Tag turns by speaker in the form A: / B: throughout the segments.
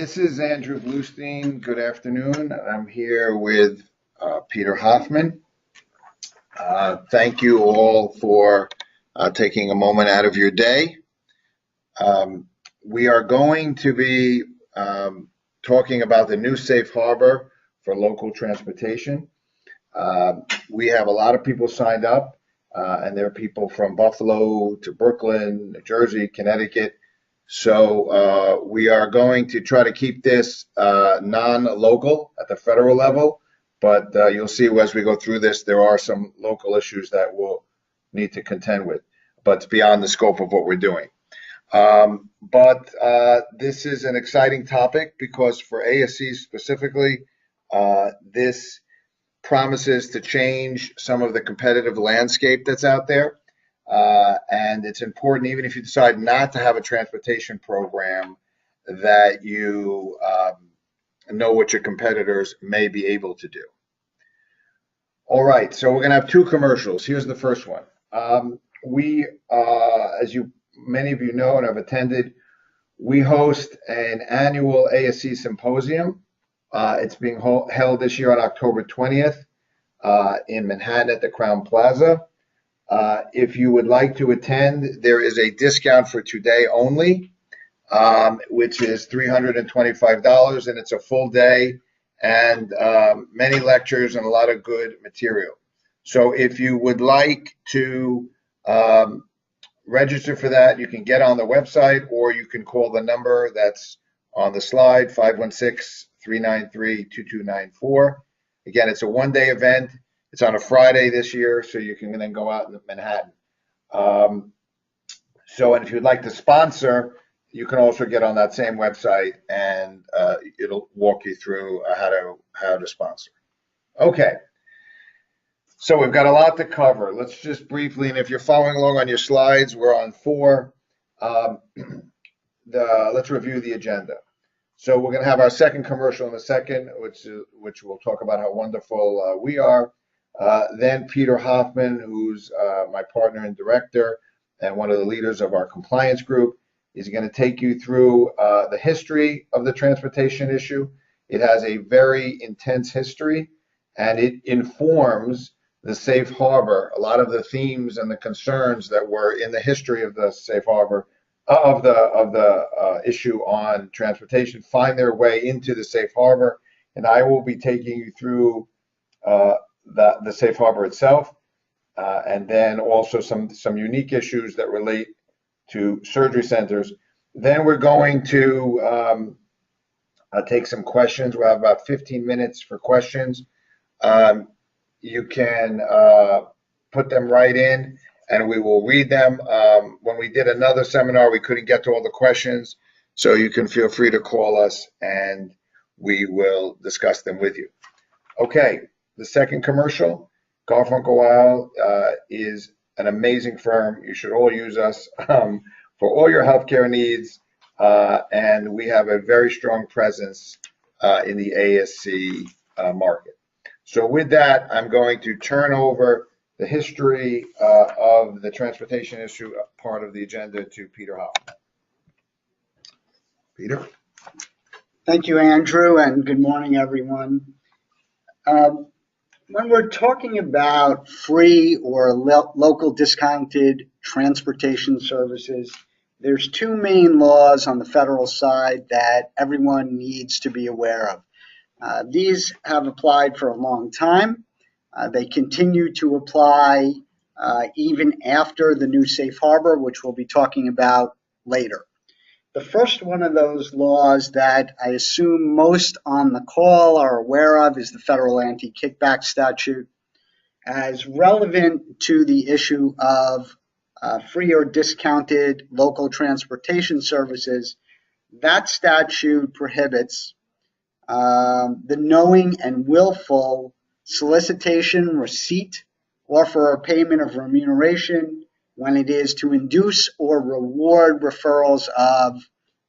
A: This is Andrew Bluestein. Good afternoon. I'm here with Peter Hoffman. Thank you all for taking a moment out of your day. We are going to be talking about the new safe harbor for local transportation. We have a lot of people signed up, and there are people from Buffalo to Brooklyn, New Jersey, Connecticut. So we are going to try to keep this non-local at the federal level, but you'll see as we go through this, there are some local issues that we'll need to contend with, but it's beyond the scope of what we're doing. But this is an exciting topic because for ASC specifically, this promises to change some of the competitive landscape that's out there. And it's important, even if you decide not to have a transportation program, that you know what your competitors may be able to do. All right, so we're going to have two commercials. Here's the first one. As many of you know and have attended, we host an annual ASC symposium. It's being held this year on October 20th in Manhattan at the Crowne Plaza. If you would like to attend, there is a discount for today only, which is $325, and it's a full day and many lectures and a lot of good material. So if you would like to register for that, you can get on the website or you can call the number that's on the slide, 516-393-2294. Again, it's a one-day event. It's on a Friday this year, so you can then go out in Manhattan. And if you'd like to sponsor, you can also get on that same website, and it'll walk you through how to sponsor. Okay, so we've got a lot to cover. Let's just briefly, and if you're following along on your slides, we're on 4. Let's review the agenda. So we're going to have our second commercial in a second, which will talk about how wonderful we are. Then Peter Hoffman, who's my partner and director and one of the leaders of our compliance group, is going to take you through the history of the transportation issue. It has a very intense history, and it informs the safe harbor. A lot of the themes and the concerns that were in the history of the safe harbor of the issue on transportation find their way into the safe harbor, and I will be taking you through the safe harbor itself, and then also some unique issues that relate to surgery centers. Then we're going to take some questions. We'll have about 15 minutes for questions. You can put them right in, and we will read them. When we did another seminar, we couldn't get to all the questions, so you can feel free to call us, and we will discuss them with you. Okay. The second commercial, Garfunkel is an amazing firm. You should all use us for all your healthcare needs, and we have a very strong presence in the ASC market. So with that, I'm going to turn over the history of the transportation issue part of the agenda to Peter Hoffman. Peter?
B: Thank you, Andrew, and good morning, everyone. When we're talking about free or local discounted transportation services, there's two main laws on the federal side that everyone needs to be aware of. These have applied for a long time. They continue to apply even after the new safe harbor, which we'll be talking about later. The first one of those laws that I assume most on the call are aware of is the federal anti-kickback statute. As relevant to the issue of free or discounted local transportation services, that statute prohibits the knowing and willful solicitation, receipt, offer or payment of remuneration when it is to induce or reward referrals of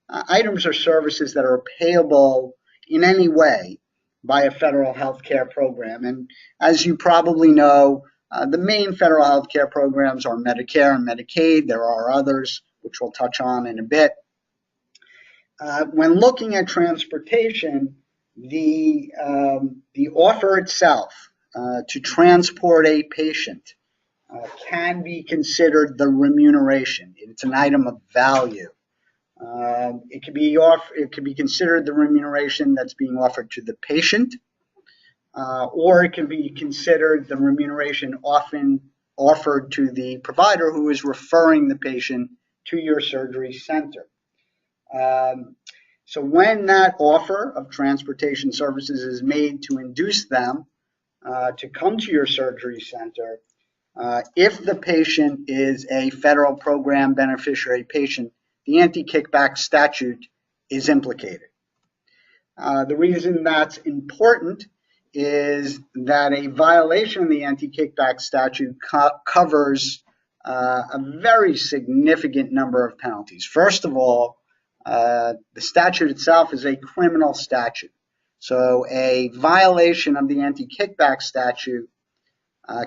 B: items or services that are payable in any way by a federal health care program. And as you probably know, the main federal health care programs are Medicare and Medicaid. There are others, which we'll touch on in a bit. When looking at transportation, the offer itself to transport a patient can be considered the remuneration. It's an item of value. It could be considered the remuneration that's being offered to the patient, or it can be considered the remuneration often offered to the provider who is referring the patient to your surgery center. So when that offer of transportation services is made to induce them to come to your surgery center, if the patient is a federal program beneficiary patient, the anti-kickback statute is implicated. The reason that's important is that a violation of the anti-kickback statute covers a very significant number of penalties. First of all, the statute itself is a criminal statute. So a violation of the anti-kickback statute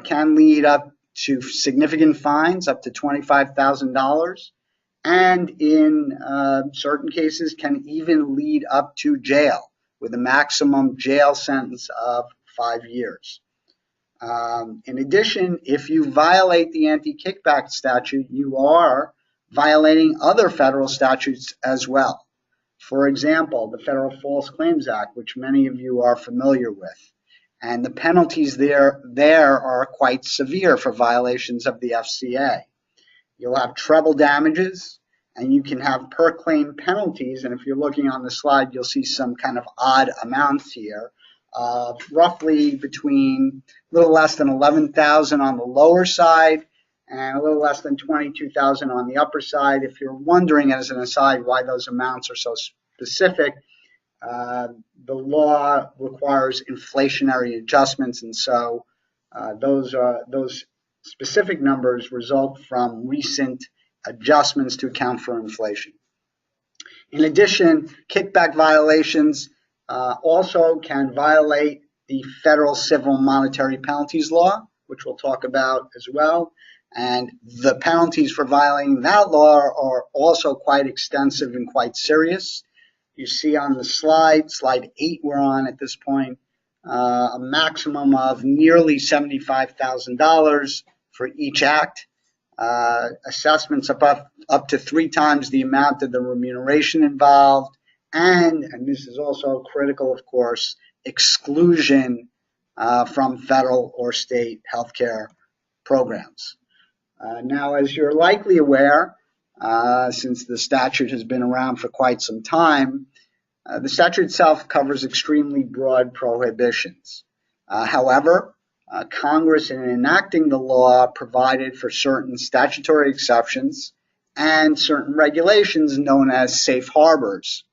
B: can lead up to significant fines, up to $25,000, and in certain cases can even lead up to jail with a maximum jail sentence of 5 years. In addition, if you violate the anti-kickback statute, you are violating other federal statutes as well. For example, the Federal False Claims Act, which many of you are familiar with. And the penalties there are quite severe for violations of the FCA. You'll have treble damages, and you can have per claim penalties. And if you're looking on the slide, you'll see some kind of odd amounts here, roughly between a little less than $11,000 on the lower side and a little less than $22,000 on the upper side. If you're wondering, as an aside, why those amounts are so specific, the law requires inflationary adjustments, and so those specific numbers result from recent adjustments to account for inflation. In addition, kickback violations also can violate the federal civil monetary penalties law, which we'll talk about as well. And the penalties for violating that law are also quite extensive and quite serious. You see on the slide 8 we're on at this point, a maximum of nearly $75,000 for each act, assessments up to 3 times the amount of the remuneration involved, and this is also critical, of course, exclusion from federal or state healthcare programs. Now, as you're likely aware, since the statute has been around for quite some time, the statute itself covers extremely broad prohibitions. However, Congress, in enacting the law, provided for certain statutory exceptions and certain regulations known as safe harbors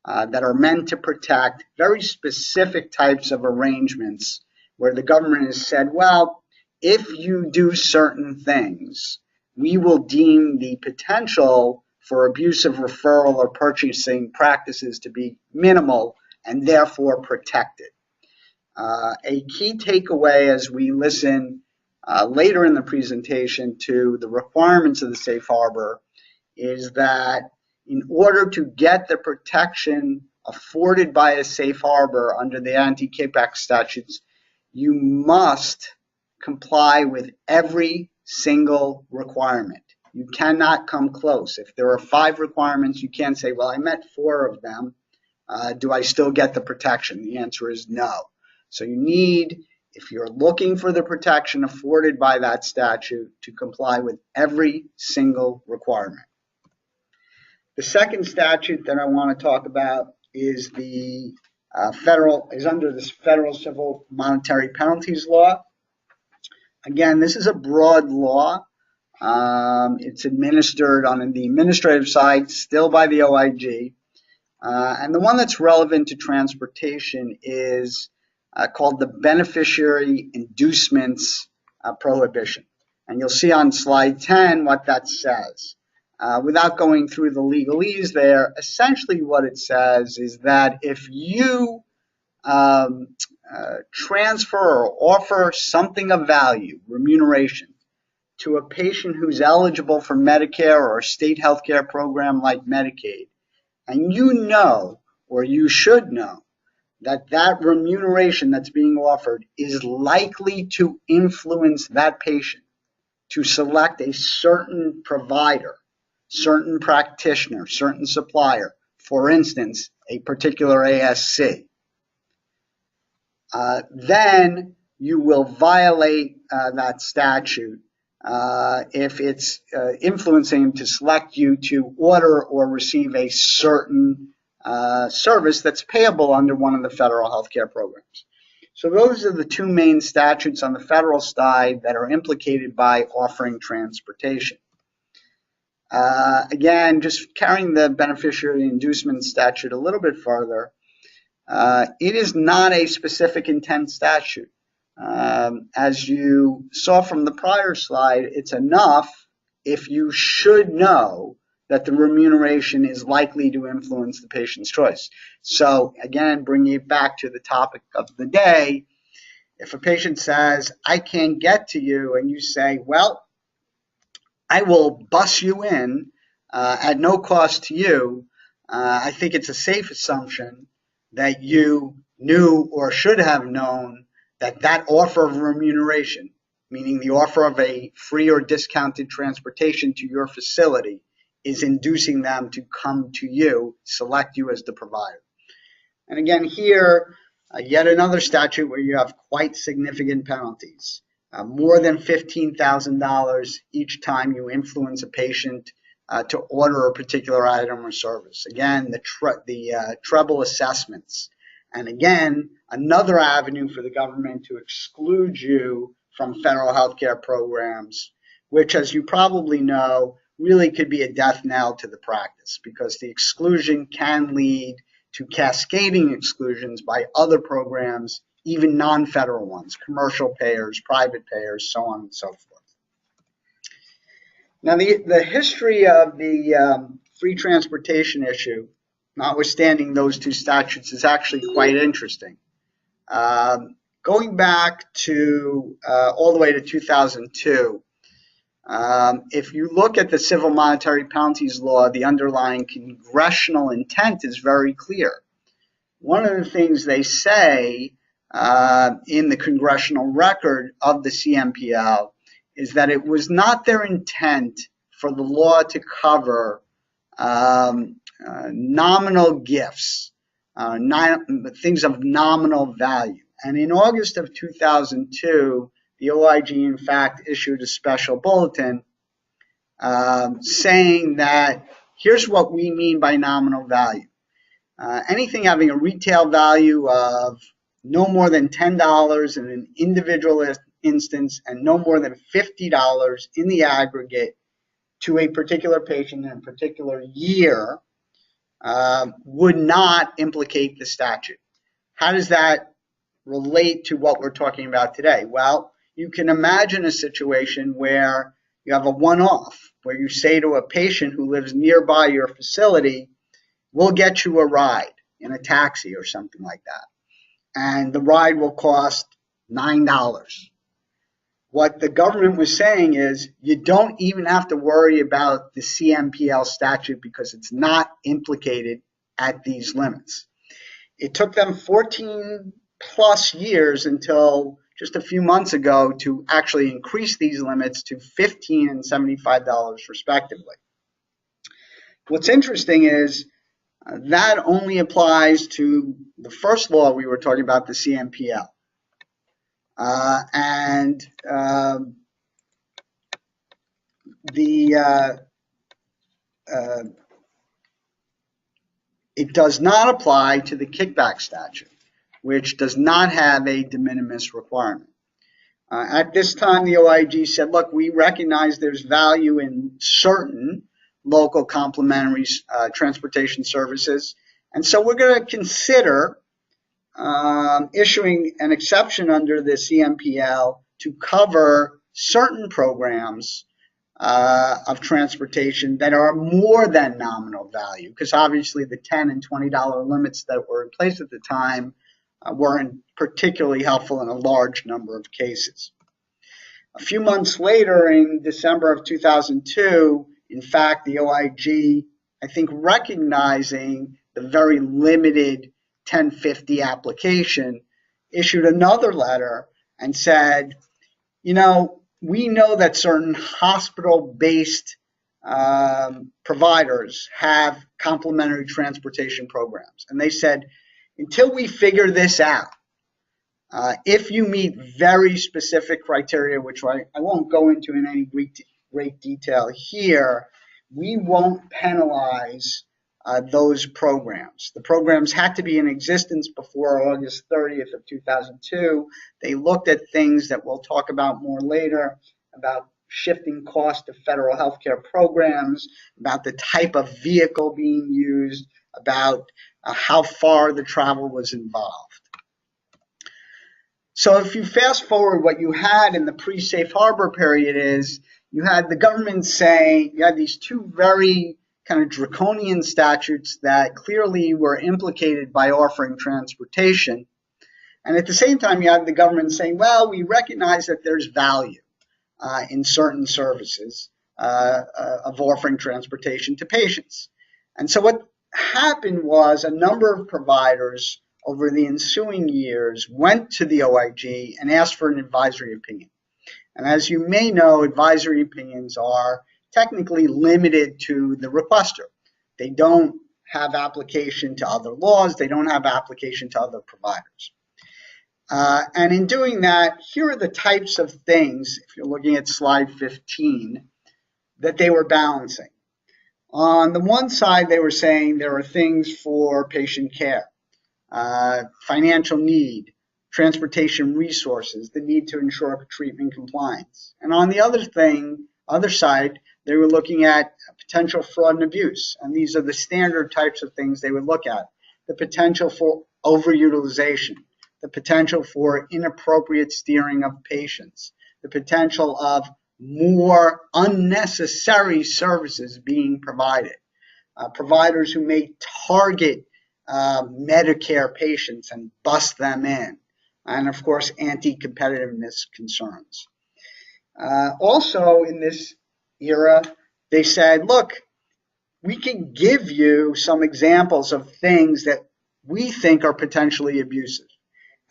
B: that are meant to protect very specific types of arrangements where the government has said, well, if you do certain things, we will deem the potential for abusive referral or purchasing practices to be minimal and therefore protected. A key takeaway as we listen later in the presentation to the requirements of the safe harbor is that in order to get the protection afforded by a safe harbor under the anti-kickback statutes, you must comply with every single requirement. You cannot come close. If there are 5 requirements, you can't say, well, I met 4 of them. Do I still get the protection? The answer is no. So you need, if you're looking for the protection afforded by that statute, to comply with every single requirement. The second statute that I want to talk about is the under this federal civil monetary penalties law. Again, this is a broad law. It's administered on the administrative side still by the OIG. And the one that's relevant to transportation is called the beneficiary inducements prohibition. And you'll see on slide 10 what that says. Without going through the legalese there, essentially what it says is that if you transfer or offer something of value, remuneration, to a patient who's eligible for Medicare or a state healthcare program like Medicaid, and you know, or you should know, that that remuneration that's being offered is likely to influence that patient to select a certain provider, certain practitioner, certain supplier, for instance, a particular ASC, then you will violate that statute if it's influencing to select you to order or receive a certain service that's payable under one of the federal healthcare programs. So those are the two main statutes on the federal side that are implicated by offering transportation. Again, just carrying the beneficiary inducement statute a little bit further, it is not a specific intent statute. As you saw from the prior slide, it's enough if you should know that the remuneration is likely to influence the patient's choice. So again, bringing it back to the topic of the day, if a patient says, I can't get to you, and you say, well, I will bus you in at no cost to you, I think it's a safe assumption that you knew or should have known that that offer of remuneration, meaning the offer of a free or discounted transportation to your facility, is inducing them to come to you, select you as the provider. And again, here, yet another statute where you have quite significant penalties, more than $15,000 each time you influence a patient to order a particular item or service. Again, the treble assessments. And again, another avenue for the government to exclude you from federal healthcare programs, which, as you probably know, really could be a death knell to the practice, because the exclusion can lead to cascading exclusions by other programs, even non-federal ones, commercial payers, private payers, so on and so forth. Now, the history of the free transportation issue, notwithstanding those two statutes, is actually quite interesting. Going back to all the way to 2002, if you look at the civil monetary penalties law, the underlying congressional intent is very clear. One of the things they say in the congressional record of the CMPL is that it was not their intent for the law to cover nominal gifts, things of nominal value. And in August of 2002, the OIG, in fact, issued a special bulletin saying that here's what we mean by nominal value. Anything having a retail value of no more than $10 in an individual instance and no more than $50 in the aggregate to a particular patient in a particular year would not implicate the statute. How does that relate to what we're talking about today? Well, you can imagine a situation where you have a one-off, where you say to a patient who lives nearby your facility, we'll get you a ride in a taxi or something like that. And the ride will cost $9. What the government was saying is you don't even have to worry about the CMPL statute because it's not implicated at these limits. It took them 14 plus years until just a few months ago to actually increase these limits to $15 and $75 respectively. What's interesting is that only applies to the first law we were talking about, the CMPL. It does not apply to the kickback statute, which does not have a de minimis requirement. At this time, the OIG said, look, we recognize there's value in certain local complementary transportation services, and so we're going to consider issuing an exception under the CMPL to cover certain programs of transportation that are more than nominal value, because obviously the $10 and $20 limits that were in place at the time weren't particularly helpful in a large number of cases. A few months later, in December of 2002, in fact, the OIG I think recognizing the very limited 1050 application, issued another letter and said, you know, we know that certain hospital-based providers have complementary transportation programs. And they said, until we figure this out, if you meet very specific criteria, which I won't go into in any great detail here, we won't penalize those programs. The programs had to be in existence before August 30th of 2002. They looked at things that we'll talk about more later, about shifting cost of federal healthcare programs, about the type of vehicle being used, about how far the travel was involved. So if you fast forward, what you had in the pre-Safe Harbor period is you had the government saying, you had these two very kind of draconian statutes that clearly were implicated by offering transportation. And at the same time, you had the government saying, well, we recognize that there's value in certain services of offering transportation to patients. And so what happened was a number of providers over the ensuing years went to the OIG and asked for an advisory opinion. And as you may know, advisory opinions are technically limited to the requester. They don't have application to other laws. They don't have application to other providers. And in doing that, here are the types of things, if you're looking at slide 15, that they were balancing. On the one side, they were saying there are things for patient care, financial need, transportation resources, the need to ensure treatment compliance. And on the other side, they were looking at potential fraud and abuse. And these are the standard types of things they would look at. The potential for overutilization, the potential for inappropriate steering of patients, the potential of more unnecessary services being provided, providers who may target Medicare patients and bust them in, and of course anti-competitiveness concerns. Also in this era, they said, look, we can give you some examples of things that we think are potentially abusive.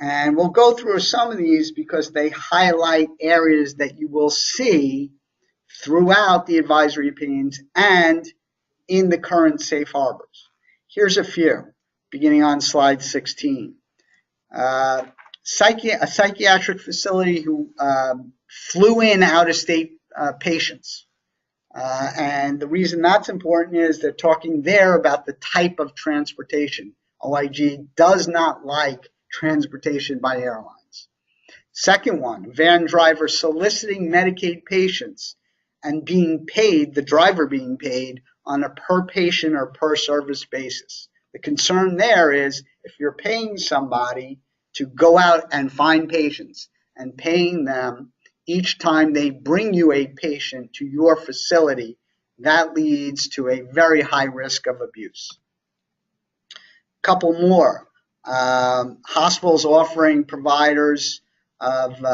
B: And we'll go through some of these because they highlight areas that you will see throughout the advisory opinions and in the current safe harbors. Here's a few, beginning on slide 16. A psychiatric facility who flew in out-of-state patients. And the reason that's important is they're talking there about the type of transportation. OIG does not like transportation by airlines. Second one, van driver soliciting Medicaid patients and being paid, the driver being paid on a per patient or per service basis. The concern there is if you're paying somebody to go out and find patients and paying them each time they bring you a patient to your facility, that leads to a very high risk of abuse. Couple more. Hospitals offering providers of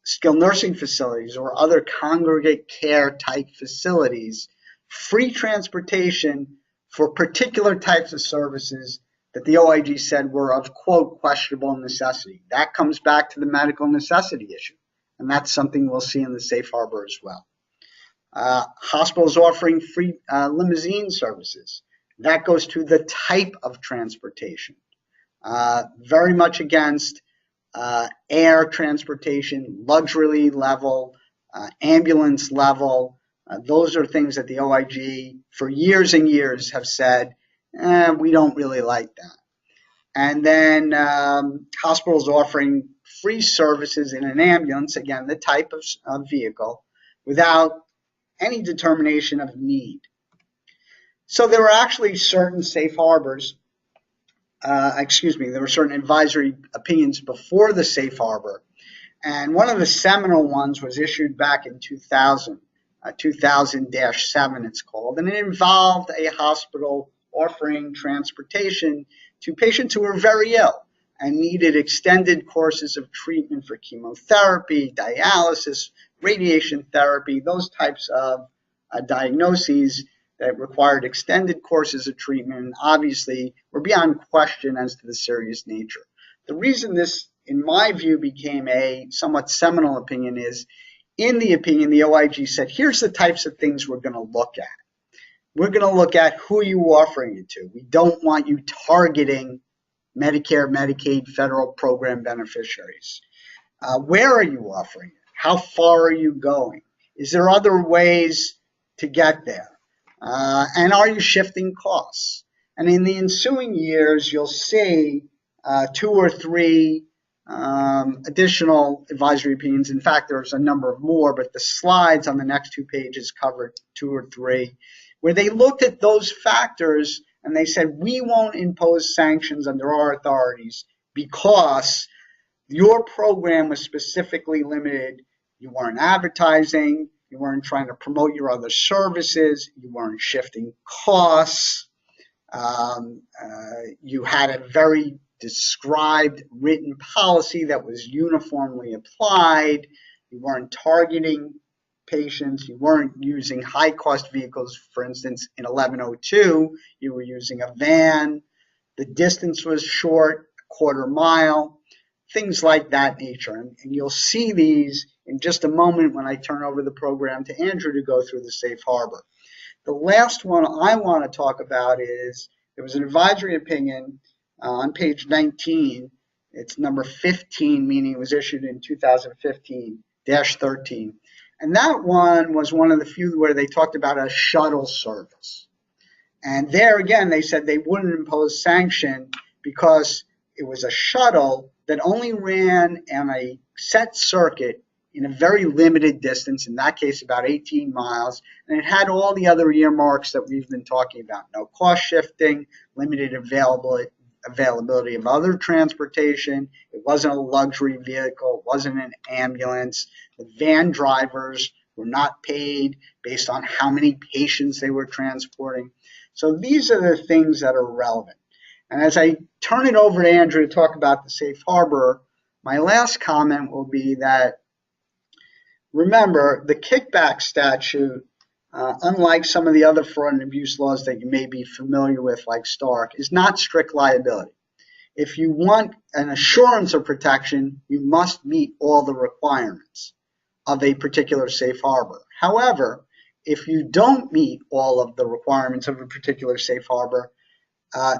B: skilled nursing facilities or other congregate care type facilities free transportation for particular types of services that the OIG said were of, quote, questionable necessity. That comes back to the medical necessity issue, and that's something we'll see in the safe harbor as well. Hospitals offering free limousine services. That goes to the type of transportation. Very much against air transportation, luxury level, ambulance level. Those are things that the OIG for years and years have said, we don't really like that. And then hospitals offering free services in an ambulance, again, the type of vehicle, without any determination of need. So there were actually certain safe harbors, there were certain advisory opinions before the safe harbor. And one of the seminal ones was issued back in 2000, 2000-7 it's called, and it involved a hospital offering transportation to patients who were very ill and needed extended courses of treatment for chemotherapy, dialysis, radiation therapy, those types of diagnoses that required extended courses of treatment, and obviously were beyond question as to the serious nature. The reason this, in my view, became a somewhat seminal opinion is, in the opinion, the OIG said, here's the types of things we're going to look at. We're going to look at who you offering it to. We don't want you targeting Medicare, Medicaid, federal program beneficiaries. Where are you offering it? How far are you going? Is there other ways to get there? And are you shifting costs? And in the ensuing years, you'll see 2 or 3 additional advisory opinions. In fact, there's a number of more, but the slides on the next 2 pages covered 2 or 3, where they looked at those factors and they said, we won't impose sanctions under our authorities because your program was specifically limited. You weren't advertising, you weren't trying to promote your other services, you weren't shifting costs, you had a very described written policy that was uniformly applied, you weren't targeting patients, you weren't using high-cost vehicles. For instance, in 1102, you were using a van, the distance was short, a quarter mile, things like that nature. And you'll see these in just a moment when I turn over the program to Andrew to go through the safe harbor. The last one I want to talk about is, there was an advisory opinion on page 19. It's number 15, meaning it was issued in 2015-13. And that one was one of the few where they talked about a shuttle service. And there again, they said they wouldn't impose sanction because it was a shuttle that only ran on a set circuit in a very limited distance, in that case about 18 miles, and it had all the other earmarks that we've been talking about. No cost shifting, limited availability of other transportation, it wasn't a luxury vehicle, it wasn't an ambulance, the van drivers were not paid based on how many patients they were transporting. So these are the things that are relevant. And as I turn it over to Andrew to talk about the safe harbor, my last comment will be that, remember, the kickback statute, unlike some of the other fraud and abuse laws that you may be familiar with, like Stark, is not strict liability. If you want an assurance of protection, you must meet all the requirements of a particular safe harbor. However, if you don't meet all of the requirements of a particular safe harbor,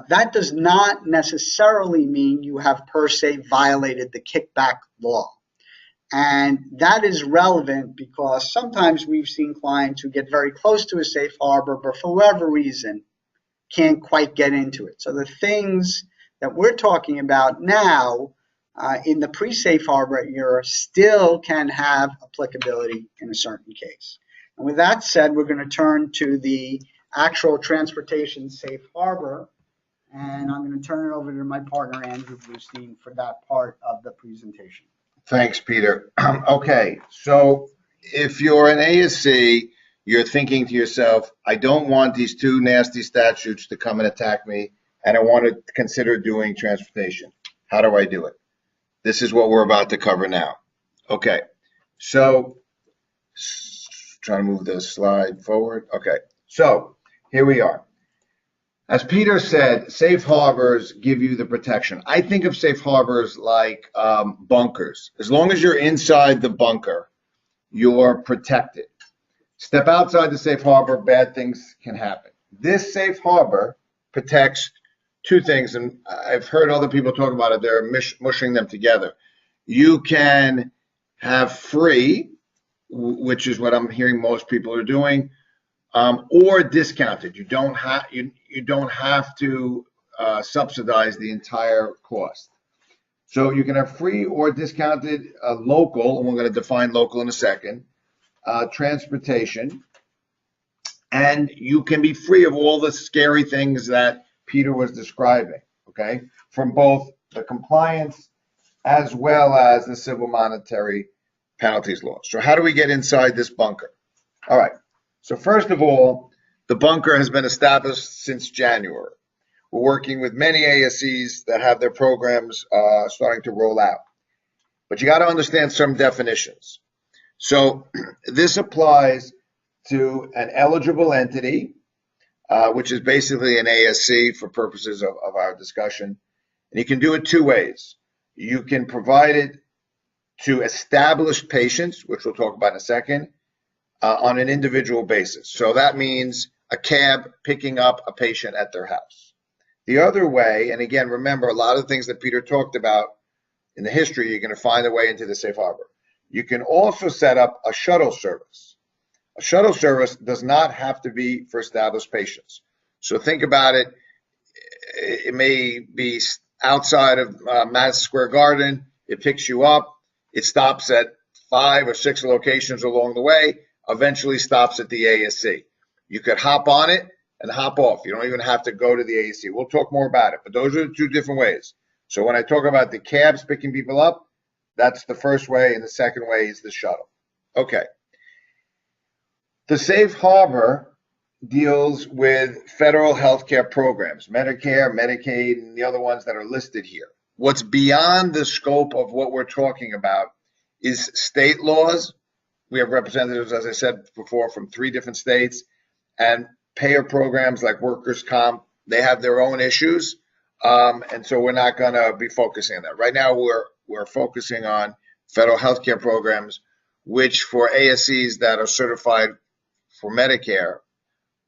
B: that does not necessarily mean you have per se violated the kickback law. And that is relevant because sometimes we've seen clients who get very close to a safe harbor, but for whatever reason, can't quite get into it. So the things that we're talking about now in the pre-safe harbor era still can have applicability in a certain case. And with that said, we're going to turn to the actual transportation safe harbor. And I'm going to turn it over to my partner, Andrew Bluestein, for that part of the presentation.
A: Thanks, Peter. Okay, so if you're an ASC, you're thinking to yourself, I don't want these 2 nasty statutes to come and attack me, and I want to consider doing transportation. How do I do it? This is what we're about to cover now. Okay, so trying to move the slide forward. Okay, so here we are. As Peter said, safe harbors give you the protection. I think of safe harbors like bunkers. As long as you're inside the bunker, you're protected. Step outside the safe harbor, bad things can happen. This safe harbor protects 2 things, and I've heard other people talk about it. They're mushing them together. You can have free, which is what I'm hearing most people are doing, or discounted. You don't have to subsidize the entire cost. So you can have free or discounted local, and we're going to define local in a second, transportation, and you can be free of all the scary things that Peter was describing, okay, from both the compliance as well as the civil monetary penalties law. So how do we get inside this bunker? All right. So first of all, the bunker has been established since January. We're working with many ASCs that have their programs starting to roll out. But you got to understand some definitions. So this applies to an eligible entity which is basically an ASC for purposes of our discussion. And you can do it two ways. You can provide it to established patients, which we'll talk about in a second, on an individual basis. So that means a cab picking up a patient at their house. The other way, and again, remember, a lot of the things that Peter talked about in the history, you're going to find a way into the safe harbor. You can also set up a shuttle service. A shuttle service does not have to be for established patients. So think about it. It may be outside of Madison Square Garden. It picks you up. It stops at 5 or 6 locations along the way, eventually stops at the ASC. You could hop on it and hop off. You don't even have to go to the ASC. We'll talk more about it, but those are the two different ways. So when I talk about the cabs picking people up, that's the first way, and the second way is the shuttle. Okay. The safe harbor deals with federal healthcare programs, Medicare, Medicaid, and the other ones that are listed here. What's beyond the scope of what we're talking about is state laws. We have representatives, as I said before, from 3 different states, and payer programs like workers' comp. They have their own issues, and so we're not going to be focusing on that. Right now, we're focusing on federal healthcare programs, which for ASCs that are certified for Medicare,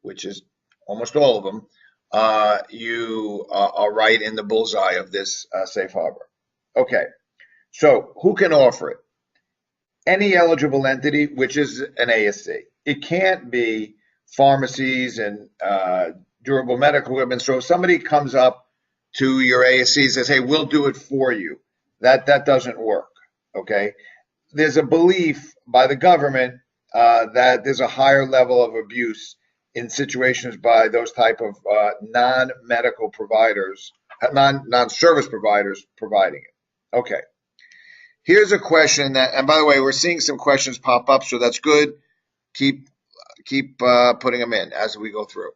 A: which is almost all of them, you are right in the bullseye of this safe harbor. Okay, so who can offer it? Any eligible entity, which is an ASC. It can't be pharmacies and durable medical equipment. So if somebody comes up to your ASC and says, hey, we'll do it for you, that doesn't work, okay? There's a belief by the government that there's a higher level of abuse in situations by those type of non-medical providers, non-service providers providing it. Okay. Here's a question that, and by the way, we're seeing some questions pop up, so that's good. Keep putting them in as we go through.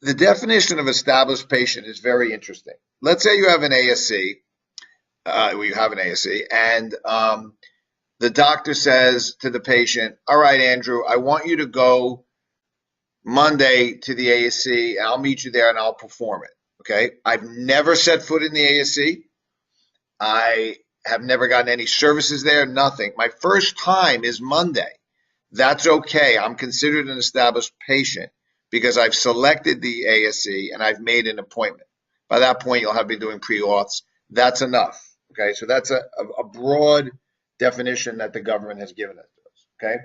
A: The definition of established patient is very interesting. Let's say you have an ASC, and the doctor says to the patient, all right, Andrew, I want you to go Monday to the ASC. I'll meet you there and I'll perform it. Okay. I've never set foot in the ASC. I have never gotten any services there, nothing. My first time is Monday. That's okay. I'm considered an established patient because I've selected the ASC and I've made an appointment. By that point, you'll have been doing pre-auths. That's enough. Okay. So that's a broad definition that the government has given us. Okay.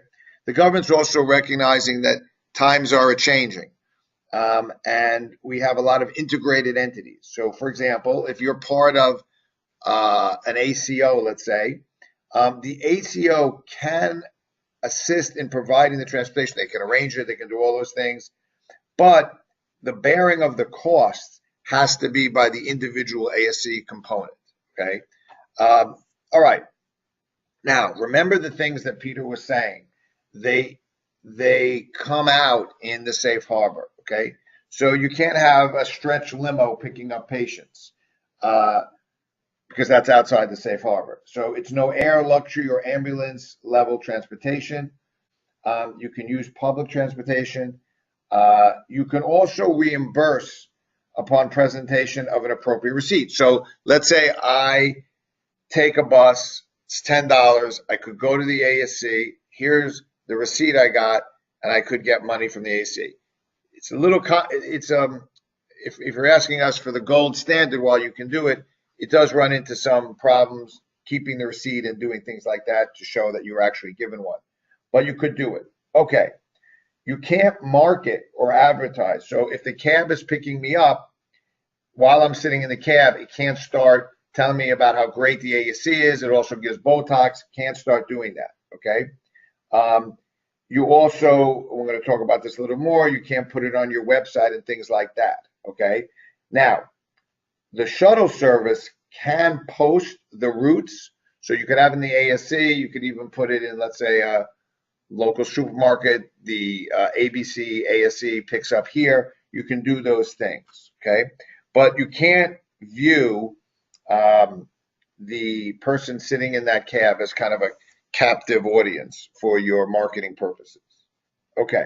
A: The government's also recognizing that times are a-changing, and we have a lot of integrated entities. So, for example, if you're part of an ACO, let's say, the ACO can assist in providing the transportation. They can arrange it. They can do all those things. But the bearing of the cost has to be by the individual ASC component, okay? All right. Now, remember the things that Peter was saying. They come out in the safe harbor, okay? So you can't have a stretch limo picking up patients because that's outside the safe harbor. So it's no air, luxury, or ambulance level transportation. You can use public transportation. You can also reimburse upon presentation of an appropriate receipt. So let's say I take a bus, it's $10. I could go to the ASC. Here's the receipt I got, and I could get money from the ASC. It's a little, if you're asking us for the gold standard while you can do it, it does run into some problems keeping the receipt and doing things like that to show that you were actually given one. But you could do it. Okay. You can't market or advertise. So if the cab is picking me up while I'm sitting in the cab, it can't start telling me about how great the ASC is. It also gives Botox. Can't start doing that. Okay. You also, we're going to talk about this a little more, you can't put it on your website and things like that, okay? Now, the shuttle service can post the routes, so you could have in the ASC, you could even put it in, let's say, a local supermarket, the ABC ASC picks up here, you can do those things, okay? But you can't view the person sitting in that cab as kind of a captive audience for your marketing purposes. Okay.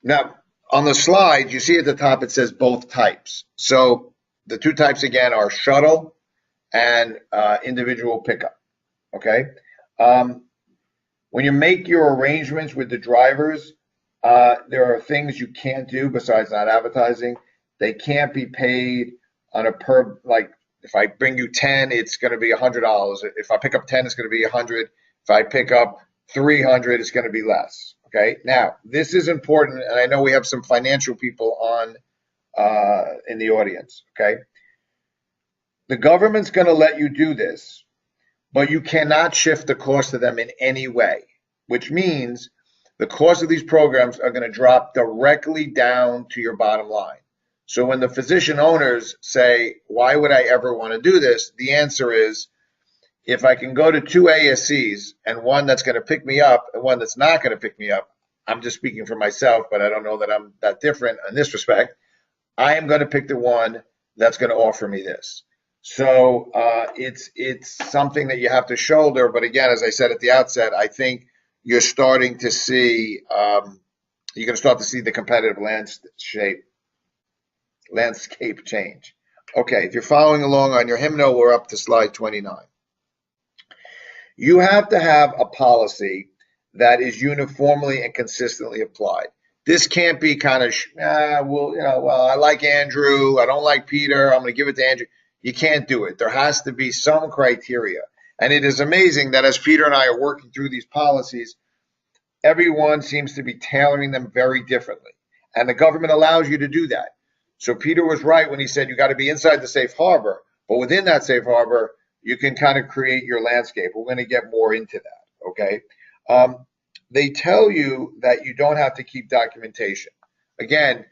A: Now, on the slide, you see at the top it says both types. So the two types again are shuttle and individual pickup. Okay. When you make your arrangements with the drivers, there are things you can't do besides not advertising. They can't be paid on a per, like if I bring you 10, it's going to be $100. If I pick up 10, it's going to be 100. If I pick up 300, it's going to be less. Okay. Now, this is important, and I know we have some financial people on in the audience. Okay. The government's going to let you do this, but you cannot shift the cost of them in any way, which means the cost of these programs are going to drop directly down to your bottom line. So when the physician owners say, why would I ever want to do this? The answer is, if I can go to two ASCs and one that's going to pick me up and one that's not going to pick me up, I'm just speaking for myself, but I don't know that I'm that different in this respect. I am going to pick the one that's going to offer me this. So it's something that you have to shoulder. But again, as I said at the outset, I think you're starting to see, you're going to start to see the competitive landscape change. Okay, if you're following along on your hymnal, we're up to slide 29. You have to have a policy that is uniformly and consistently applied. This can't be kind of, well, I like Andrew, I don't like Peter, I'm going to give it to Andrew. You can't do it. There has to be some criteria. And it is amazing that as Peter and I are working through these policies, everyone seems to be tailoring them very differently. And the government allows you to do that. So Peter was right when he said you got to be inside the safe harbor, but within that safe harbor, you can kind of create your landscape. We're going to get more into that, okay? They tell you that you don't have to keep documentation. Again,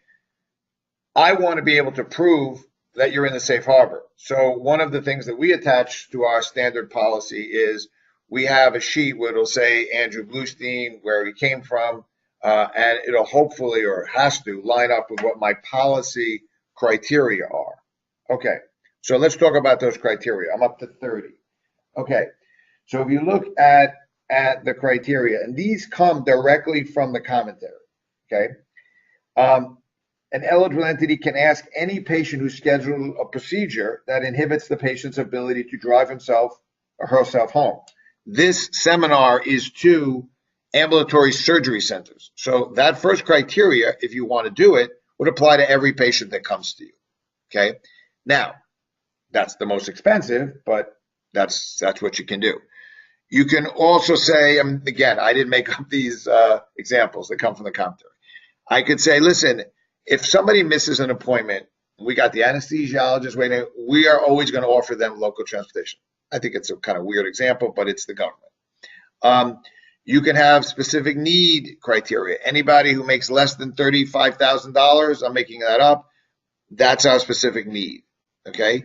A: I want to be able to prove that you're in the safe harbor. So one of the things that we attach to our standard policy is we have a sheet where it'll say Andrew Bluestein, where he came from, and it'll hopefully, or has to, line up with what my policy criteria are. Okay, so let's talk about those criteria. I'm up to 30. Okay, so if you look at the criteria, and these come directly from the commentary, okay? An eligible entity can ask any patient who scheduled a procedure that inhibits the patient's ability to drive himself or herself home. This seminar is to ambulatory surgery centers. So that first criteria, if you want to do it, would apply to every patient that comes to you, okay? Now, that's the most expensive, but that's what you can do. You can also say, again, I didn't make up these examples that come from the commentary. I could say, listen, if somebody misses an appointment, we got the anesthesiologist waiting, we are always going to offer them local transportation. I think it's a kind of weird example, but it's the government. You can have specific need criteria. Anybody who makes less than $35,000, I'm making that up, that's our specific need, okay?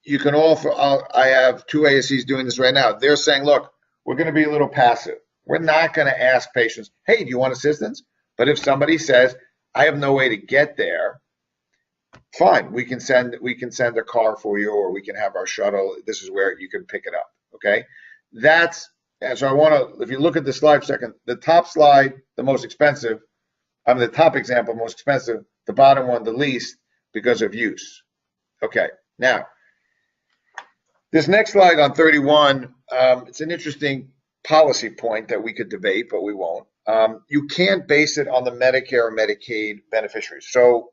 A: You can offer, I have two ASCs doing this right now. They're saying, look, we're going to be a little passive. We're not going to ask patients, hey, do you want assistance? But if somebody says, I have no way to get there, fine, we can send a car for you, or we can have our shuttle. This is where you can pick it up, okay? So I want to, if you look at the slide for a second, the top slide, the most expensive, the top example, most expensive, the bottom one, the least, because of use. Okay, now, this next slide on 31, it's an interesting policy point that we could debate, but we won't. You can't base it on the Medicare or Medicaid beneficiaries. So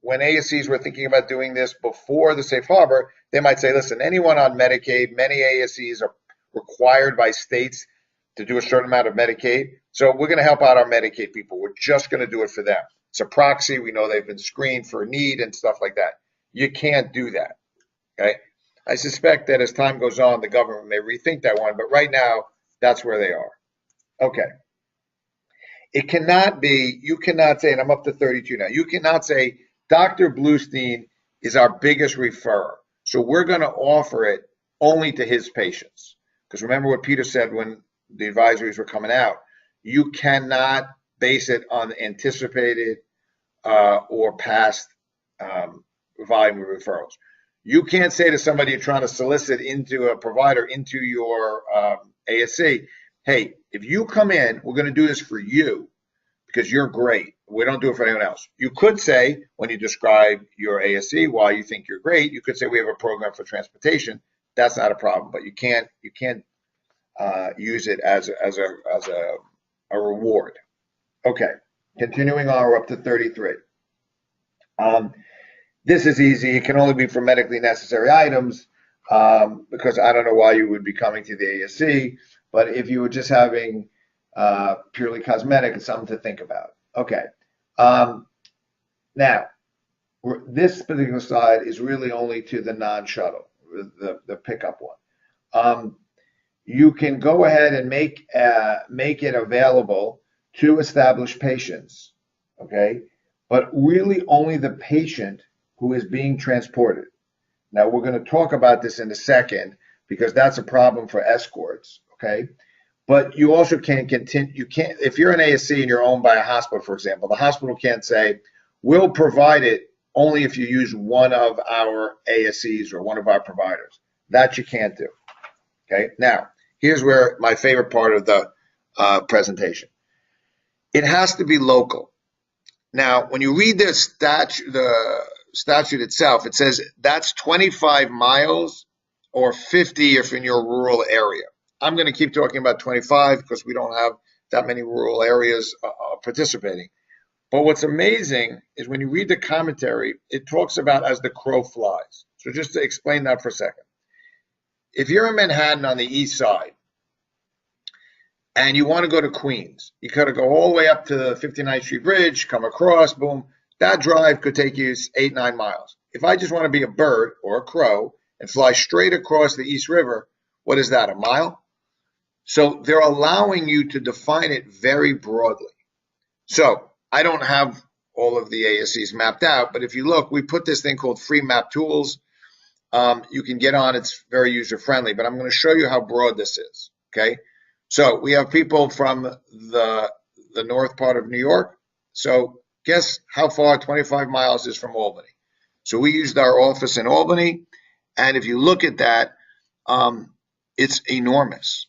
A: when ASCs were thinking about doing this before the safe harbor, they might say, listen, anyone on Medicaid, many ASCs are required by states to do a certain amount of Medicaid. So we're going to help out our Medicaid people. We're just going to do it for them. It's a proxy. We know they've been screened for need and stuff like that. You can't do that, okay? I suspect that as time goes on, the government may rethink that one, but right now, that's where they are. Okay. It cannot be, you cannot say, and I'm up to 32 now, you cannot say, Dr. Bluestein is our biggest referrer, so we're going to offer it only to his patients. Because remember what Peter said when the advisories were coming out, you cannot base it on anticipated or past volume of referrals. You can't say to somebody you're trying to solicit into a provider into your ASC, hey, if you come in, we're going to do this for you because you're great. We don't do it for anyone else. You could say, when you describe your ASC, why you think you're great, you could say we have a program for transportation. That's not a problem, but you can't use it as a reward. Okay, continuing on, we're up to 33. This is easy. It can only be for medically necessary items, because I don't know why you would be coming to the ASC, but if you were just having purely cosmetic, it's something to think about. Okay. Now, this particular slide is really only to the non-shuttle, the pickup one. You can go ahead and make it available to established patients, okay? But really only the patient who is being transported. Now, we're going to talk about this in a second because that's a problem for escorts, okay? But you also can't continue, if you're an ASC and you're owned by a hospital, for example, the hospital can't say, we'll provide it only if you use one of our ASCs or one of our providers. That you can't do, okay? Now, here's where my favorite part of the presentation. It has to be local. Now, when you read the statute itself, it says that's 25 miles or 50 if in your rural area. I'm going to keep talking about 25 because we don't have that many rural areas participating. But what's amazing is when you read the commentary, it talks about as the crow flies. So just to explain that for a second. If you're in Manhattan on the east side and you want to go to Queens, you got to go all the way up to the 59th Street Bridge, come across, boom. That drive could take you 8-9 miles. If I just want to be a bird or a crow and fly straight across the East River, what is that, a mile? So they're allowing you to define it very broadly. So I don't have all of the ASCs mapped out, but if you look, we put this thing called Free Map Tools. You can get on, it's very user-friendly, but I'm going to show you how broad this is, okay? So we have people from the north part of New York. So guess how far 25 miles is from Albany. So we used our office in Albany, and if you look at that, it's enormous.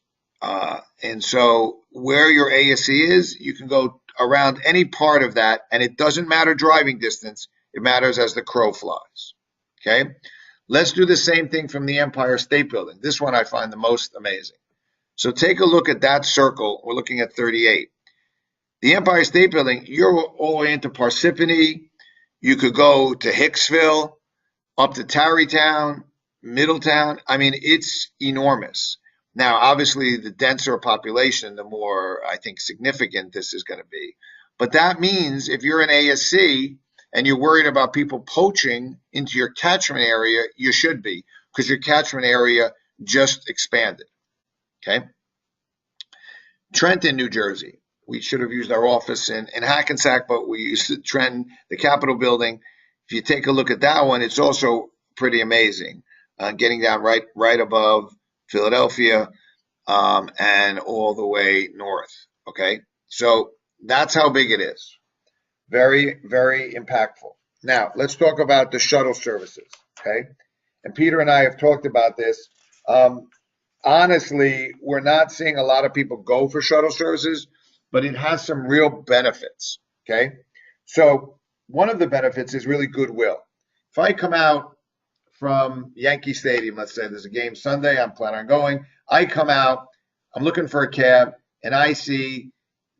A: And so where your ASC is, you can go around any part of that, and it doesn't matter driving distance. It matters as the crow flies, okay? Let's do the same thing from the Empire State Building. This one I find the most amazing. So take a look at that circle. We're looking at 38. The Empire State Building, you're all the way into Parsippany. You could go to Hicksville, up to Tarrytown, Middletown. I mean, it's enormous. Now, obviously, the denser a population, the more, I think, significant this is going to be. But that means if you're an ASC and you're worried about people poaching into your catchment area, you should be, because your catchment area just expanded, okay? Trenton, New Jersey. We should have used our office in Hackensack, but we used Trenton, the Capitol building. If you take a look at that one, it's also pretty amazing, getting down right above Philadelphia, and all the way north, okay? So that's how big it is. Very, very impactful. Now, let's talk about the shuttle services, okay? And Peter and I have talked about this. Honestly, we're not seeing a lot of people go for shuttle services, but it has some real benefits, okay? So one of the benefits is really goodwill. If I come out from Yankee Stadium, let's say there's a game Sunday, I'm planning on going, I come out, I'm looking for a cab, and I see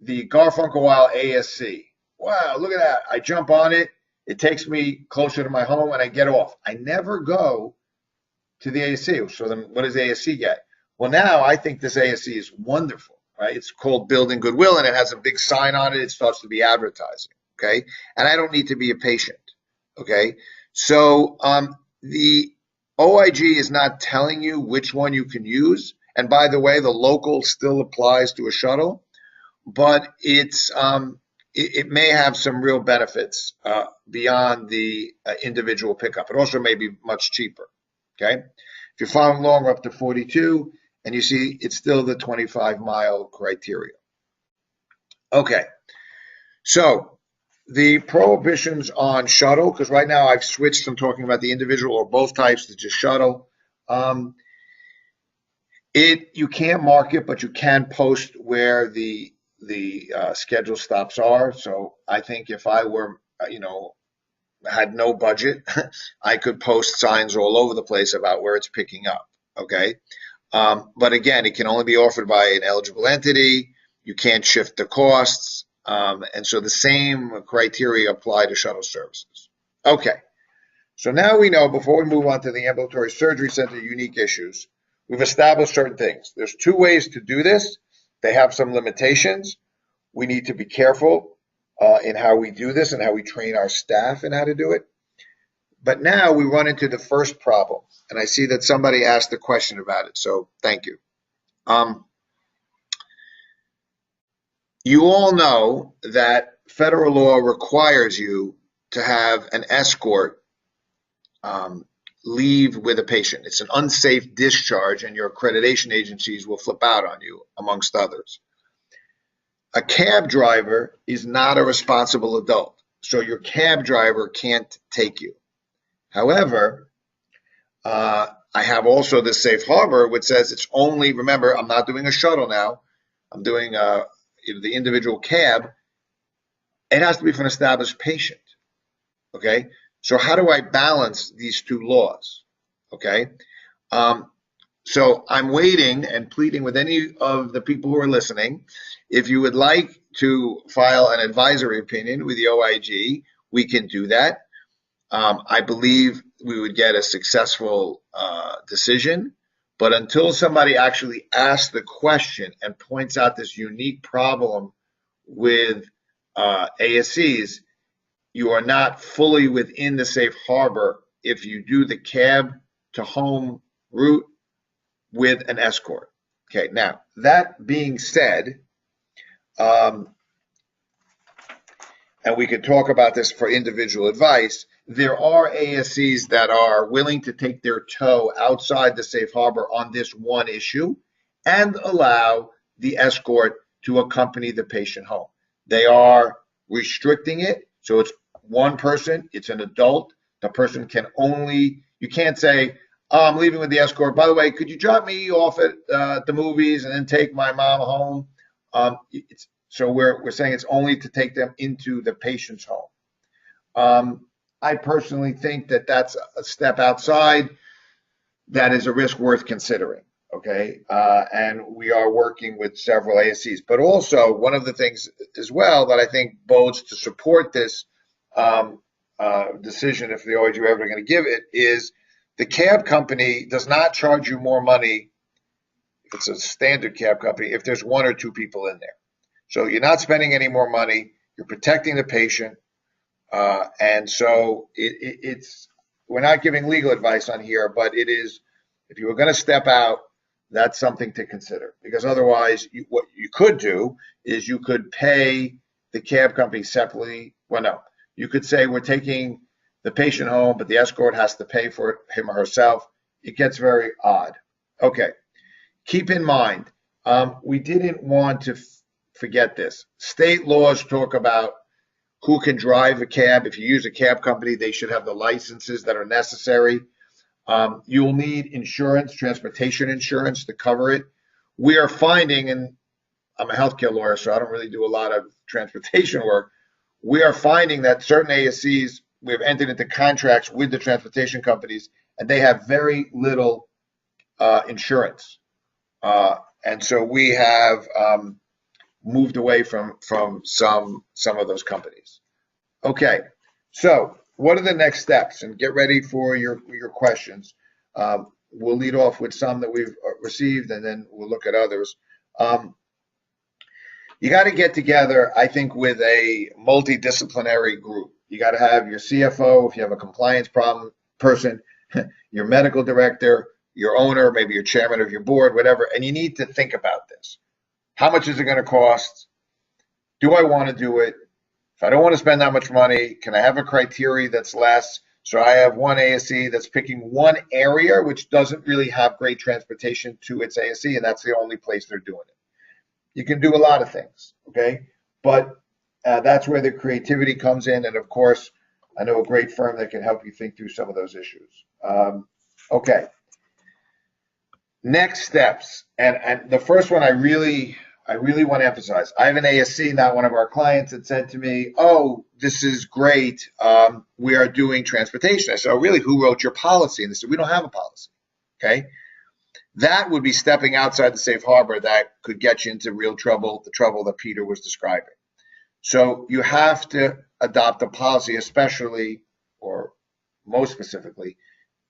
A: the Garfunkel ASC. Wow, look at that. I jump on it. It takes me closer to my home, and I get off. I never go to the ASC. So then what does ASC get? Well, now I think this ASC is wonderful, right? It's called Building Goodwill, and it has a big sign on it. It starts to be advertising, okay? And I don't need to be a patient, okay? So the OIG is not telling you which one you can use. And by the way, the local still applies to a shuttle, but it's it may have some real benefits beyond the individual pickup. It also may be much cheaper, okay? If you're following along, we're up to 42, and you see it's still the 25-mile criteria. Okay, so the prohibitions on shuttle, because right now I've switched from talking about the individual or both types to just shuttle. You can't mark it, but you can post where the schedule stops are. So I think if I were, had no budget, I could post signs all over the place about where it's picking up. Okay. But again, it can only be offered by an eligible entity. You can't shift the costs. And so the same criteria apply to shuttle services. Okay. So now we know, before we move on to the ambulatory surgery center unique issues, we've established certain things. There's two ways to do this. They have some limitations. We need to be careful in how we do this and how we train our staff in how to do it. But now we run into the first problem, and I see that somebody asked a question about it, so thank you. You all know that federal law requires you to have an escort leave with a patient. It's an unsafe discharge, and your accreditation agencies will flip out on you, amongst others. A cab driver is not a responsible adult, so your cab driver can't take you. However, I have also this safe harbor, which says it's only, remember, I'm not doing a shuttle now. I'm doing the individual cab. It has to be for an established patient. Okay. So how do I balance these two laws? Okay. So I'm waiting and pleading with any of the people who are listening. If you would like to file an advisory opinion with the OIG, we can do that. I believe we would get a successful decision, but until somebody actually asks the question and points out this unique problem with ASCs, you are not fully within the safe harbor if you do the cab to home route with an escort. Okay, now that being said, and we could talk about this for individual advice, there are ASCs that are willing to take their toe outside the safe harbor on this one issue and allow the escort to accompany the patient home. They are restricting it, so it's one person, it's an adult. The person can only, you can't say, oh, I'm leaving with the escort. By the way, could you drop me off at the movies and then take my mom home? So we're saying it's only to take them into the patient's home. I personally think that that's a step outside. That is a risk worth considering. Okay, and we are working with several ASCs. But also, one of the things as well that I think bodes to support this decision, if the OIG are ever going to give it, is the cab company does not charge you more money if it's a standard cab company if there's one or two people in there. So you're not spending any more money. You're protecting the patient. And so it's, we're not giving legal advice on here, but it is, if you were going to step out, that's something to consider, because otherwise what you could do is you could pay the cab company separately. Well, no, you could say we're taking the patient home, but the escort has to pay for it, him or herself. It gets very odd. Okay. Keep in mind, we didn't want to forget this. State laws talk about who can drive a cab. If you use a cab company, they should have the licenses that are necessary. You'll need insurance, transportation insurance to cover it. We are finding, and I'm a healthcare lawyer, so I don't really do a lot of transportation work. We are finding that certain ASCs, we've entered into contracts with the transportation companies, and they have very little insurance. And so we have moved away from some of those companies. Okay, so what are the next steps? And get ready for your questions. We'll lead off with some that we've received, and then we'll look at others. You got to get together, I think, with a multidisciplinary group. You got to have your CFO, if you have a compliance person, your medical director, your owner, maybe your chairman of your board, whatever, and you need to think about this. How much is it going to cost? Do I want to do it? If I don't want to spend that much money, can I have a criteria that's less? So I have one ASC that's picking one area which doesn't really have great transportation to its ASC, and that's the only place they're doing it. You can do a lot of things, okay? But that's where the creativity comes in, and of course, I know a great firm that can help you think through some of those issues. Okay. Next steps, and the first one I I really want to emphasize, I have an ASC, not one of our clients, that said to me, oh, this is great. We are doing transportation. I said, oh, really? Who wrote your policy? And they said, we don't have a policy. Okay. That would be stepping outside the safe harbor that could get you into real trouble, the trouble that Peter was describing. So you have to adopt a policy, especially, or most specifically,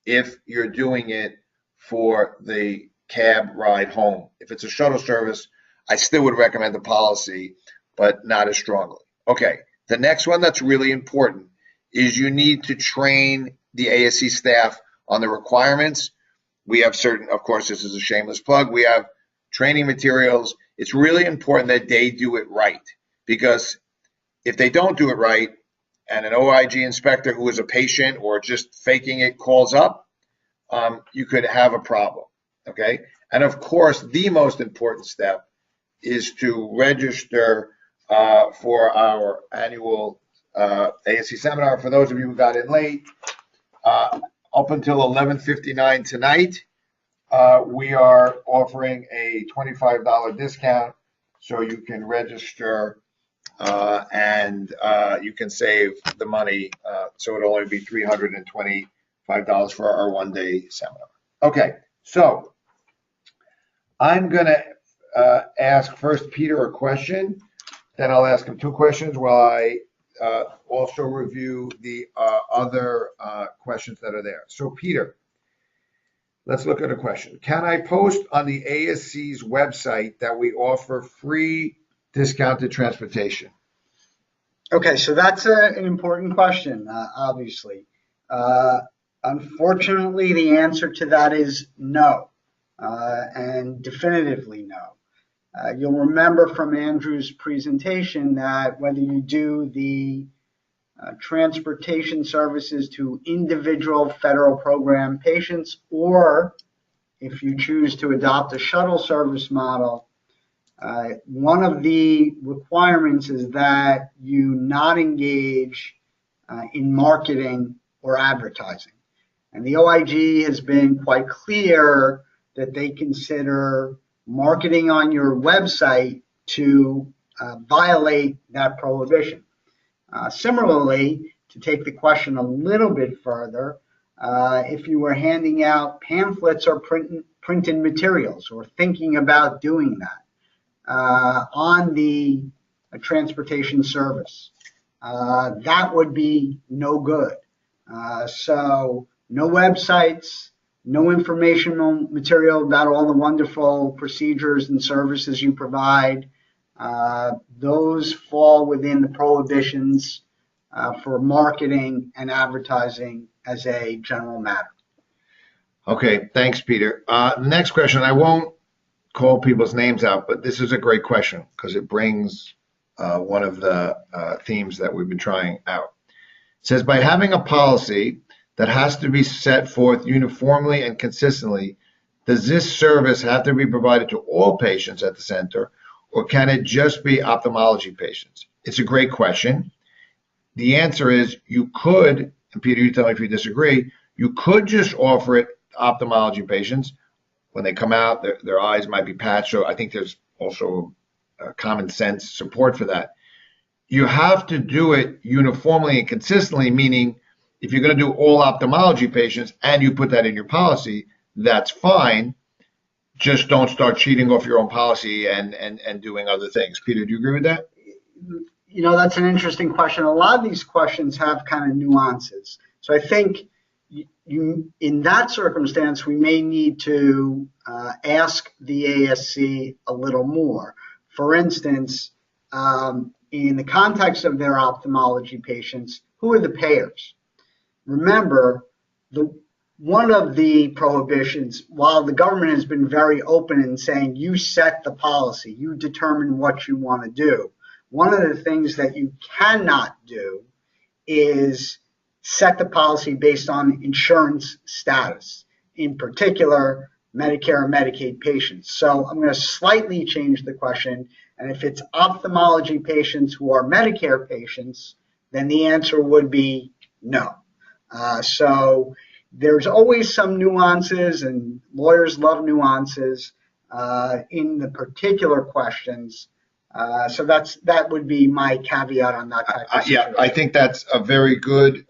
A: if you're doing it for the cab ride home. If it's a shuttle service, I still would recommend the policy, but not as strongly. Okay, the next one that's really important is you need to train the ASC staff on the requirements. We have certain, of course, this is a shameless plug, we have training materials. It's really important that they do it right, because if they don't do it right and an OIG inspector who is a patient or just faking it calls up, you could have a problem, okay? And of course, the most important step is to register for our annual ASC seminar. For those of you who got in late, up until 11:59 tonight, we are offering a $25 discount, so you can register and you can save the money. So it'll only be $325 for our one-day seminar. Okay, so I'm going to ask first Peter a question, then I'll ask him two questions while I also review the other questions that are there. So Peter, let's look at a question. Can I post on the ASC's website that we offer free discounted transportation?
B: Okay, so that's an important question, obviously. Unfortunately, the answer to that is no, and definitively no. You'll remember from Andrew's presentation that whether you do the transportation services to individual federal program patients, or if you choose to adopt a shuttle service model, one of the requirements is that you not engage in marketing or advertising. And the OIG has been quite clear that they consider marketing on your website to violate that prohibition. Similarly, to take the question a little bit further, if you were handing out pamphlets or printed materials or thinking about doing that on the transportation service, that would be no good. So no websites, no informational material about all the wonderful procedures and services you provide. Those fall within the prohibitions for marketing and advertising as a general matter.
A: Okay, thanks, Peter. Next question, I won't call people's names out, but this is a great question because it brings one of the themes that we've been trying out. It says, by having a policy that has to be set forth uniformly and consistently, does this service have to be provided to all patients at the center, or can it just be ophthalmology patients? It's a great question. The answer is you could, and Peter, you tell me if you disagree, you could just offer it to ophthalmology patients. When they come out, their eyes might be patched, so I think there's also common sense support for that. You have to do it uniformly and consistently, meaning if you're going to do all ophthalmology patients and you put that in your policy, that's fine. Just don't start cheating off your own policy and doing other things. Peter, do you agree with that?
B: You know, that's an interesting question. A lot of these questions have kind of nuances. So I think in that circumstance, we may need to ask the ASC a little more. For instance, in the context of their ophthalmology patients, who are the payers? Remember, one of the prohibitions, while the government has been very open in saying you set the policy, you determine what you want to do, one of the things that you cannot do is set the policy based on insurance status, in particular Medicare and Medicaid patients. So I'm going to slightly change the question, and if it's ophthalmology patients who are Medicare patients, then the answer would be no. So there's always some nuances, and lawyers love nuances. in the particular questions. So that would be my caveat on that type of situation.
A: Yeah, I think that's a very good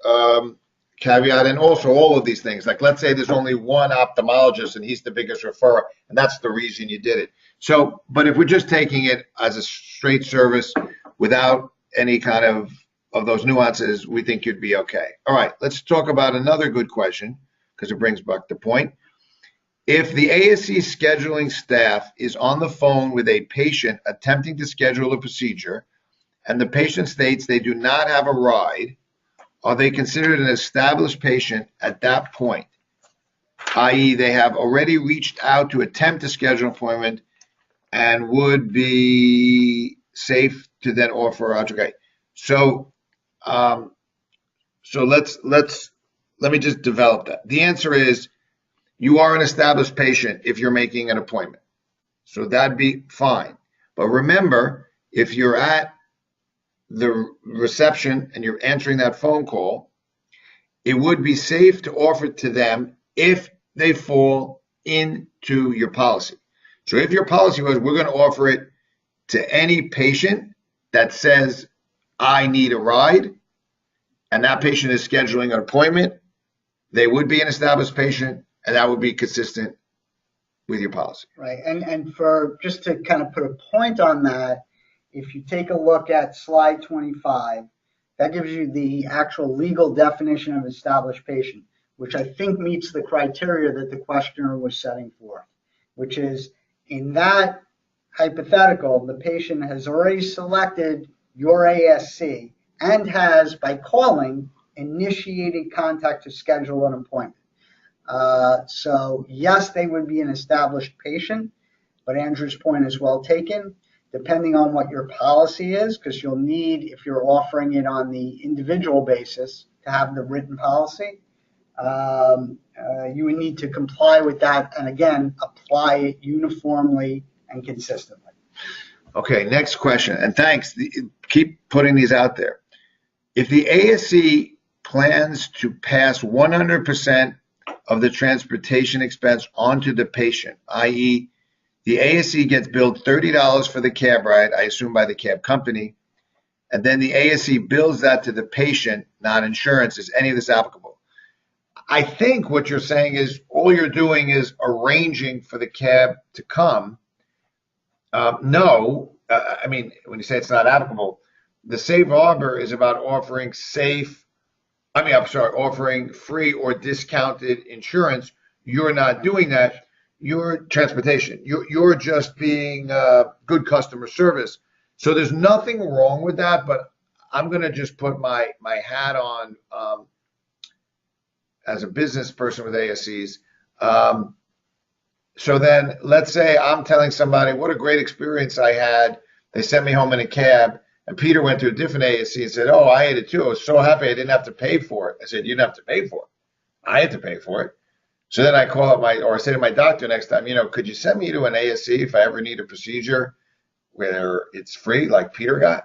A: caveat, and also all of these things. Like, let's say there's only one ophthalmologist and he's the biggest referrer, and that's the reason you did it. So, but if we're just taking it as a straight service without any kind of those nuances, we think you'd be okay. All right, let's talk about another good question, because it brings back the point. If the ASC scheduling staff is on the phone with a patient attempting to schedule a procedure, and the patient states they do not have a ride, are they considered an established patient at that point? I.e., they have already reached out to attempt to schedule an appointment and would be safe to then offer. Okay, so let me just develop that. The answer is you are an established patient if you're making an appointment, so that'd be fine. But remember, if you're at the reception and you're answering that phone call, it would be safe to offer it to them if they fall into your policy. So if your policy was, we're going to offer it to any patient that says, I need a ride, and that patient is scheduling an appointment, they would be an established patient, and that would be consistent with your policy.
B: Right, and for just to kind of put a point on that, if you take a look at slide 25, that gives you the actual legal definition of established patient, which I think meets the criteria that the questioner was setting forth, which is in that hypothetical, the patient has already selected your ASC and has, by calling, initiated contact to schedule an appointment. So yes, they would be an established patient, but Andrew's point is well taken. Depending on what your policy is, because you'll need, if you're offering it on the individual basis, to have the written policy, you would need to comply with that and, again, apply it uniformly and consistently.
A: Okay, next question, and thanks. Keep putting these out there. If the ASC plans to pass 100% of the transportation expense onto the patient, i.e., the ASC gets billed $30 for the cab ride, I assume by the cab company, and then the ASC bills that to the patient, not insurance. Is any of this applicable? I think what you're saying is all you're doing is arranging for the cab to come. No, I mean, when you say it's not applicable, the Safe Harbor is about offering offering free or discounted insurance. You're not doing that. Your transportation. You're just being good customer service. So there's nothing wrong with that, but I'm going to just put my hat on as a business person with ASCs. So then let's say I'm telling somebody what a great experience I had. They sent me home in a cab, and Peter went to a different ASC and said, oh, I had it too. I was so happy I didn't have to pay for it. I said, you didn't have to pay for it. I had to pay for it. So then I call up I say to my doctor next time, could you send me to an ASC if I ever need a procedure where it's free, like Peter got?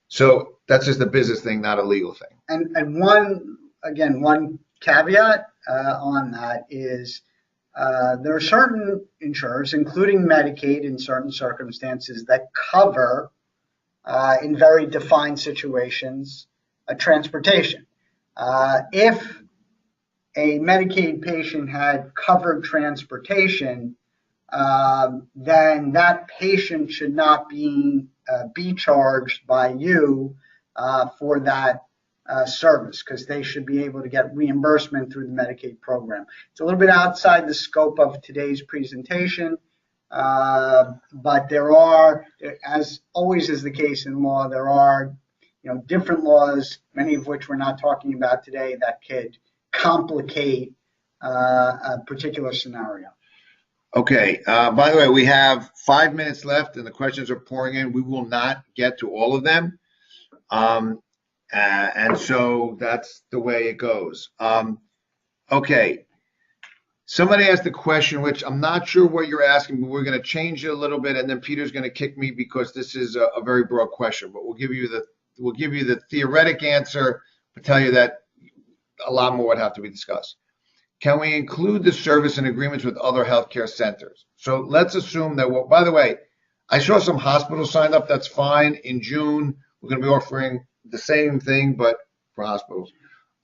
A: So that's just a business thing, not a legal thing.
B: And one caveat on that is there are certain insurers, including Medicaid in certain circumstances, that cover, in very defined situations, transportation. If a Medicaid patient had covered transportation, then that patient should not be charged by you for that service, because they should be able to get reimbursement through the Medicaid program. It's a little bit outside the scope of today's presentation, but there are, as always is the case in law, there are different laws, many of which we're not talking about today, that could complicate a particular scenario.
A: Okay. By the way, we have 5 minutes left, and the questions are pouring in. We will not get to all of them, and so that's the way it goes. Okay. Somebody asked a question, which I'm not sure what you're asking, but we're going to change it a little bit, and then Peter's going to kick me because this is a very broad question. But we'll give you the theoretic answer, but tell you that a lot more would have to be discussed. can we include the service in agreements with other healthcare centers? So let's assume that, well, by the way, I saw some hospitals signed up. That's fine. In June, we're going to be offering the same thing, but for hospitals.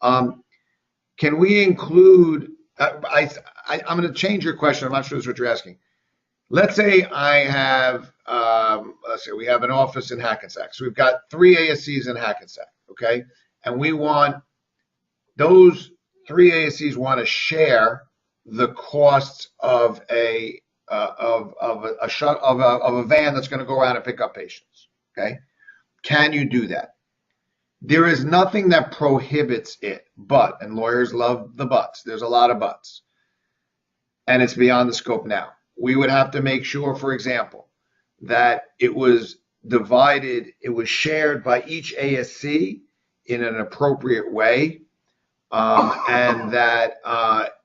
A: Can we include, I'm going to change your question. I'm not sure that's what you're asking. Let's say I have, let's say we have an office in Hackensack. So we've got 3 ASCs in Hackensack, okay? And we want, those 3 ASCs want to share the costs of a van that's going to go around and pick up patients, okay? Can you do that? There is nothing that prohibits it, but, and lawyers love the buts, there's a lot of buts, and it's beyond the scope now. We would have to make sure, for example, that it was divided, it was shared by each ASC in an appropriate way, and that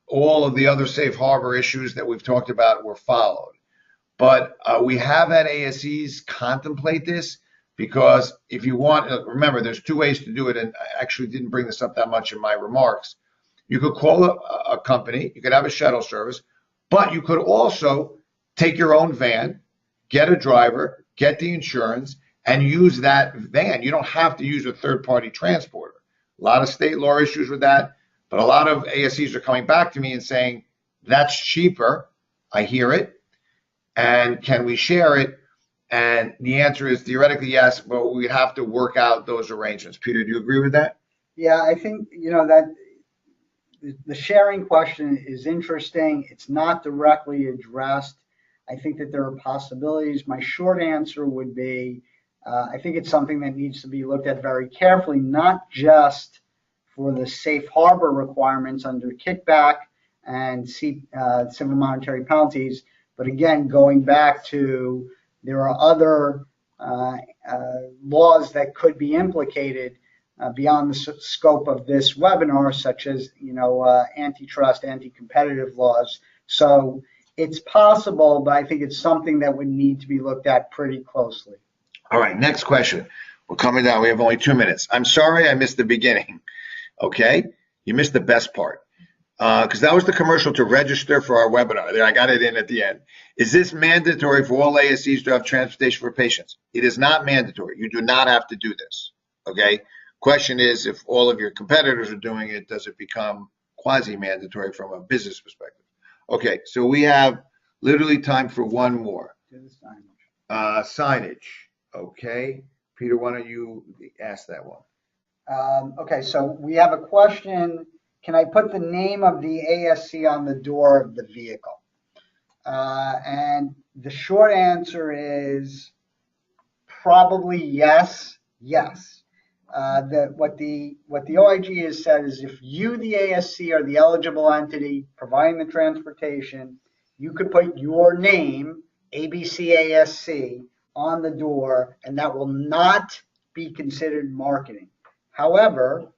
A: all of the other safe harbor issues that we've talked about were followed. But we have had ASCs contemplate this, because if you want, remember, there's 2 ways to do it, and I actually didn't bring this up that much in my remarks. You could call a company, you could have a shuttle service, but you could also take your own van, get a driver, get the insurance, and use that van. You don't have to use a third-party transporter. A lot of state law issues with that, but a lot of ASCs are coming back to me and saying, that's cheaper. I hear it. And can we share it? And the answer is theoretically yes, but we have to work out those arrangements. Peter, do you agree with that?
B: Yeah, I think, that the sharing question is interesting. It's not directly addressed. I think that there are possibilities. My short answer would be, I think it's something that needs to be looked at very carefully, not just for the safe harbor requirements under kickback and civil monetary penalties, but again, going back to, there are other laws that could be implicated beyond the scope of this webinar, such as antitrust, anti-competitive laws. So it's possible, but I think it's something that would need to be looked at pretty closely.
A: All right, next question. We're coming down. We have only 2 minutes. I'm sorry I missed the beginning. Okay, you missed the best part. Because that was the commercial to register for our webinar. There, I got it in at the end. Is this mandatory for all ASCs to have transportation for patients? It is not mandatory. You do not have to do this. Okay. Question is, if all of your competitors are doing it, does it become quasi-mandatory from a business perspective? Okay, so we have literally time for one more. Signage. Okay, Peter, why don't you ask that one?
B: Okay, so we have a question. Can I put the name of the ASC on the door of the vehicle? And the short answer is probably yes. What the OIG has said is, if you, the ASC, are the eligible entity providing the transportation, you could put your name, ABC ASC, on the door, and that will not be considered marketing. However,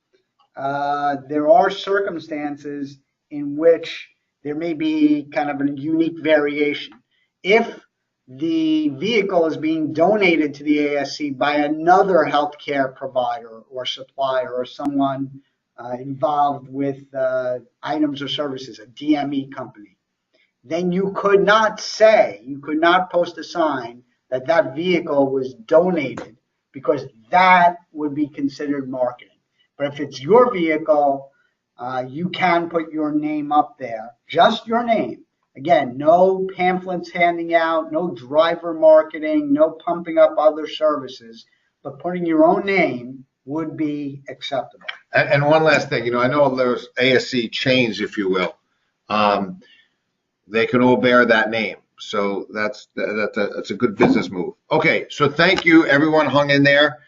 B: there are circumstances in which there may be kind of a unique variation. If the vehicle is being donated to the ASC by another healthcare provider or supplier or someone involved with items or services, a DME company, then you could not post a sign that that vehicle was donated, because that would be considered marketing. But if it's your vehicle, you can put your name up there, just your name. Again, no pamphlets handing out, no driver marketing, no pumping up other services, but putting your own name would be acceptable.
A: And one last thing, I know there's ASC chains, if you will. They can all bear that name. So that's a good business move. Okay, so thank you. Everyone hung in there.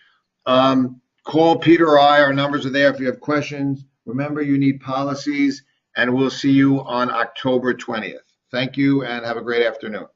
A: Call Peter or I. Our numbers are there if you have questions. Remember, you need policies, and we'll see you on October 20th. Thank you, and have a great afternoon.